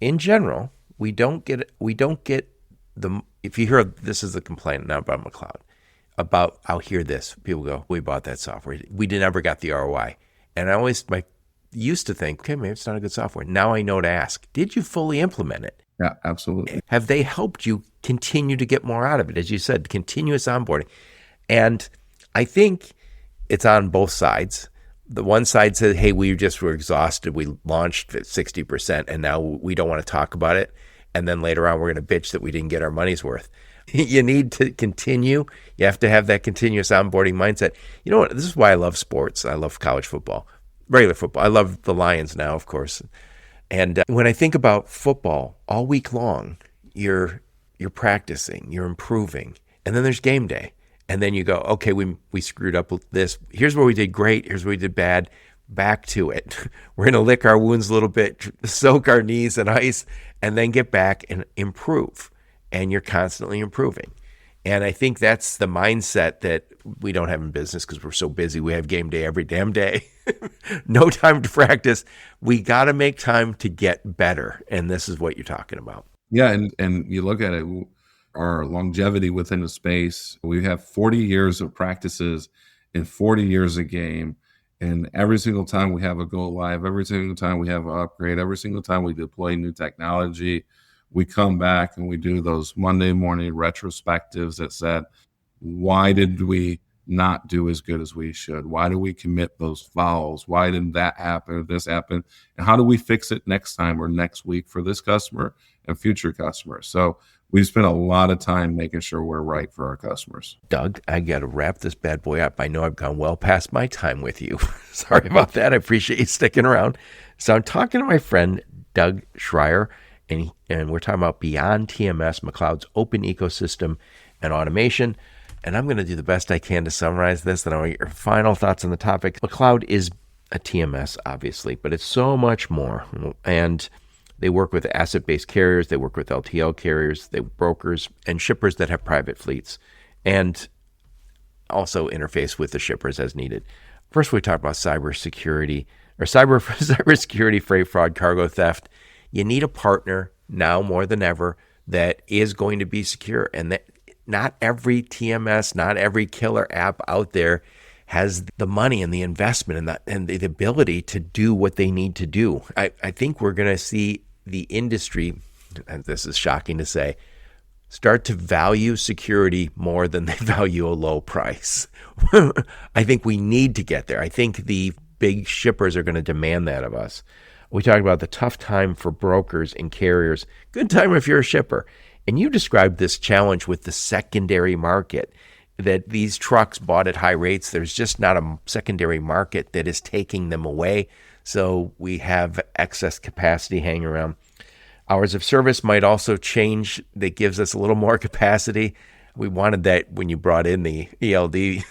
In general, we don't get the, if you hear, this is a complaint now about McLeod, I'll hear this, people go, we bought that software, we never got the ROI. And I used to think, okay, maybe it's not a good software. Now I know to ask, did you fully implement it? Yeah, absolutely. Have they helped you continue to get more out of it? As you said, continuous onboarding. And I think it's on both sides. The one side said, hey, we just were exhausted. We launched at 60% and now we don't want to talk about it. And then later on, we're going to bitch that we didn't get our money's worth. You need to continue. You have to have that continuous onboarding mindset. You know what? This is why I love sports. I love college football, regular football. I love the Lions now, of course. And when I think about football, all week long, you're practicing, you're improving. And then there's game day. And then you go, okay, we screwed up with this. Here's where we did great. Here's where we did bad. Back to it. We're going to lick our wounds a little bit, soak our knees in ice, and then get back and improve. And you're constantly improving. And I think that's the mindset that we don't have in business because we're so busy. We have game day every damn day. No time to practice. We got to make time to get better. And this is what you're talking about. Yeah. And you look at it, our longevity within the space, we have 40 years of practices and 40 years of game. And every single time we have a go live, every single time we have an upgrade, every single time we deploy new technology, we come back and we do those Monday morning retrospectives that said, why did we not do as good as we should? Why do we commit those fouls? Why didn't that happen or this happen? And how do we fix it next time or next week for this customer and future customers? So we spend a lot of time making sure we're right for our customers. Doug, I got to wrap this bad boy up. I know I've gone well past my time with you. Sorry about that. I appreciate you sticking around. So I'm talking to my friend, Doug Schrier, and we're talking about Beyond TMS, McLeod's open ecosystem and automation. And I'm going to do the best I can to summarize this. And I want your final thoughts on the topic. McLeod is a TMS, obviously, but it's so much more. And they work with asset-based carriers. They work with LTL carriers, they brokers, and shippers that have private fleets, and also interface with the shippers as needed. First, we talked about cybersecurity or cybersecurity, freight fraud, cargo theft. You need a partner now more than ever that is going to be secure, and that not every TMS, not every killer app out there has the money and the investment and the ability to do what they need to do. I think we're going to see the industry, and this is shocking to say, start to value security more than they value a low price. I think we need to get there. I think the big shippers are going to demand that of us. We talked about the tough time for brokers and carriers. Good time if you're a shipper. And you described this challenge with the secondary market, that these trucks bought at high rates, there's just not a secondary market that is taking them away. So we have excess capacity hanging around. Hours of service might also change. That gives us a little more capacity. We wanted that when you brought in the ELD.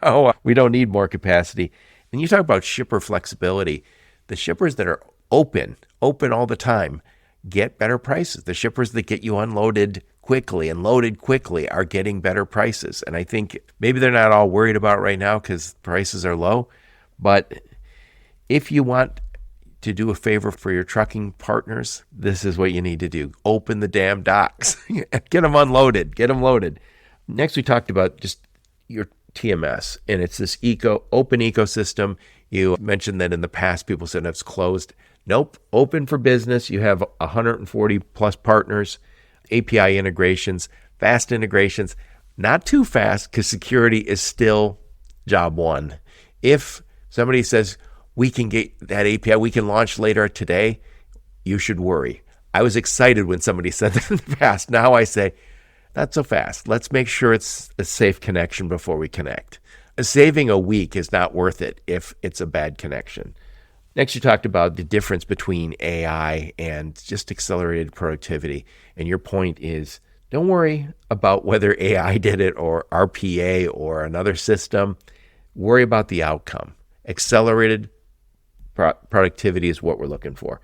No, we don't need more capacity. And you talk about shipper flexibility. The shippers that are open all the time, get better prices. The shippers that get you unloaded quickly and loaded quickly are getting better prices. And I think maybe they're not all worried about right now because prices are low. But if you want to do a favor for your trucking partners, this is what you need to do. Open the damn docks. Get them unloaded. Get them loaded. Next, we talked about just your TMS, and it's this open ecosystem. You mentioned that in the past, people said it's closed. Nope, open for business. You have 140 plus partners, API integrations, fast integrations, not too fast because security is still job one. If somebody says, we can get that API, we can launch later today, you should worry. I was excited when somebody said that in the past. Now I say, not so fast. Let's make sure it's a safe connection before we connect. Saving a week is not worth it if it's a bad connection. Next, you talked about the difference between AI and just accelerated productivity. And your point is, don't worry about whether AI did it or RPA or another system. Worry about the outcome. Accelerated productivity is what we're looking for.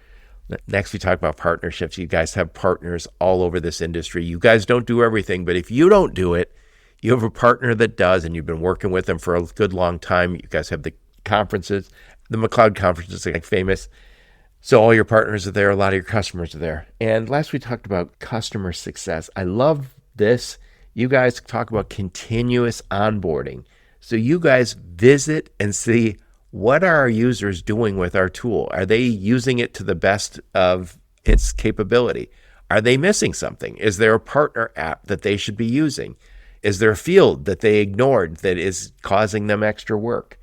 Next, we talk about partnerships. You guys have partners all over this industry. You guys don't do everything, but if you don't do it, you have a partner that does, and you've been working with them for a good long time. You guys have the conferences. The McLeod conference is like famous. So all your partners are there. A lot of your customers are there. And last, we talked about customer success. I love this. You guys talk about continuous onboarding. So you guys visit and see, what are our users doing with our tool? Are they using it to the best of its capability? Are they missing something? Is there a partner app that they should be using? Is there a field that they ignored that is causing them extra work?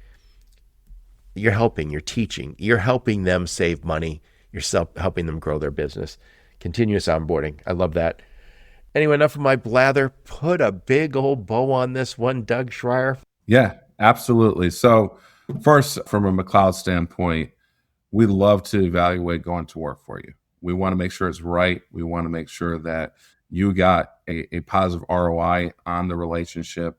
You're helping, you're teaching, you're helping them save money, you're helping them grow their business. Continuous onboarding. I love that. Anyway, enough of my blather. Put a big old bow on this one, Doug Schrier. Yeah, absolutely. So first, from a McLeod standpoint, we love to evaluate going to work for you. We want to make sure it's right. We want to make sure that you got a positive ROI on the relationship.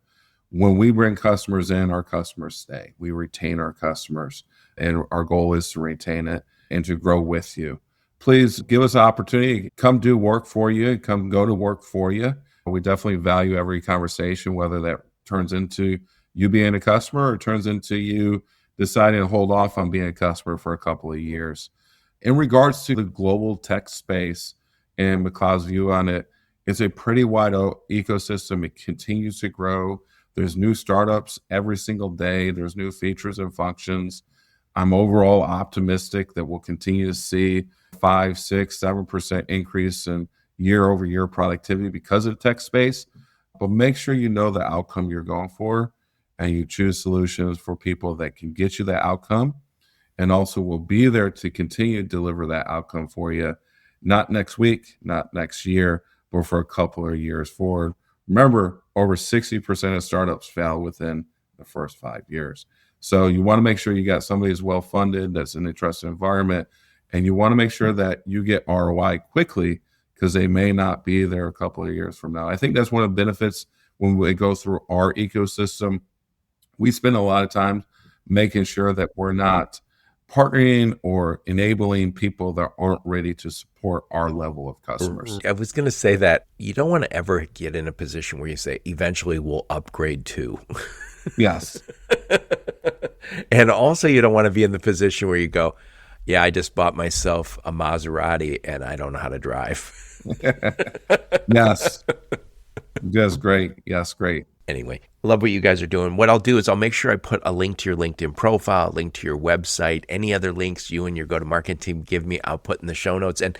When we bring customers in, our customers stay. We retain our customers, and our goal is to retain it and to grow with you. Please give us an opportunity. Come do work for you. Come go to work for you. We definitely value every conversation, whether that turns into you being a customer or turns into you deciding to hold off on being a customer for a couple of years. In regards to the global tech space and McLeod's view on it, it's a pretty wide ecosystem. It continues to grow. There's new startups every single day. There's new features and functions. I'm overall optimistic that we'll continue to see 5, 6, 7% increase in year-over-year productivity because of the tech space. But make sure you know the outcome you're going for, and you choose solutions for people that can get you that outcome, and also will be there to continue to deliver that outcome for you, not next week, not next year, but for a couple of years forward. Remember, over 60% of startups fail within the first 5 years. So you want to make sure you got somebody who's well-funded, that's in a trusted environment, and you want to make sure that you get ROI quickly because they may not be there a couple of years from now. I think that's one of the benefits when we go through our ecosystem. We spend a lot of time making sure that we're not partnering or enabling people that aren't ready to support our level of customers. I was going to say that you don't want to ever get in a position where you say, eventually we'll upgrade to. Yes. And also, you don't want to be in the position where you go, yeah, I just bought myself a Maserati and I don't know how to drive. Yes. Yes, great. Yes, great. Anyway, love what you guys are doing. What I'll do is I'll make sure I put a link to your LinkedIn profile, a link to your website, any other links you and your go-to-market team give me, I'll put in the show notes. And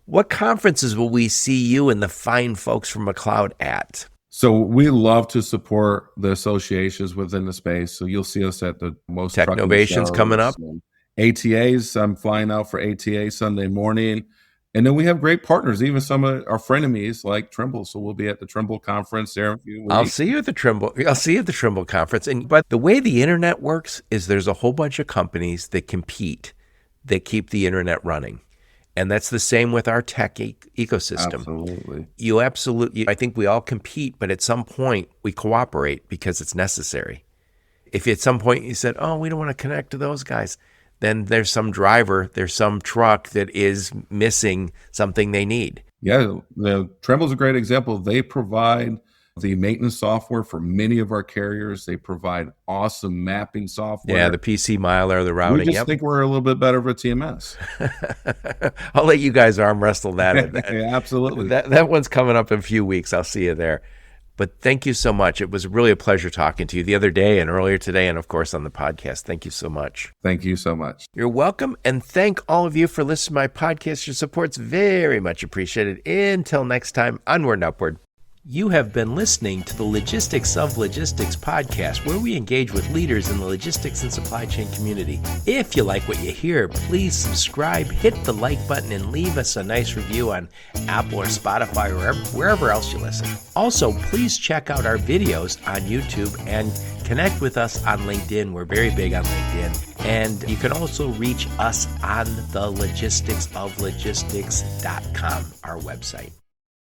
what conferences will we see you and the fine folks from McLeod at? So we love to support the associations within the space. So you'll see us at the most Technovations coming up. ATAs. I'm flying out for ATA Sunday morning. And then we have great partners, even some of our frenemies like Trimble. So we'll be at the Trimble conference there in a few weeks. I'll see you at the Trimble conference. But the way the internet works is there's a whole bunch of companies that compete that keep the internet running. And that's the same with our tech ecosystem. Absolutely. I think we all compete, but at some point we cooperate because it's necessary. If at some point you said, oh, we don't want to connect to those guys, then there's some driver, there's some truck that is missing something they need. Yeah, Trimble's a great example. They provide the maintenance software for many of our carriers. They provide awesome mapping software. Yeah, the PC miler, the routing. We just think we're a little bit better of a TMS. I'll let you guys arm wrestle that. Yeah, absolutely. That one's coming up in a few weeks. I'll see you there. But thank you so much. It was really a pleasure talking to you the other day and earlier today, and of course on the podcast. Thank you so much. Thank you so much. You're welcome. And thank all of you for listening to my podcast. Your support's very much appreciated. Until next time, onward and upward. You have been listening to the Logistics of Logistics podcast, where we engage with leaders in the logistics and supply chain community. If you like what you hear, please subscribe, hit the like button, and leave us a nice review on Apple or Spotify or wherever else you listen. Also, please check out our videos on YouTube and connect with us on LinkedIn. We're very big on LinkedIn. And you can also reach us on the logisticsoflogistics.com, our website.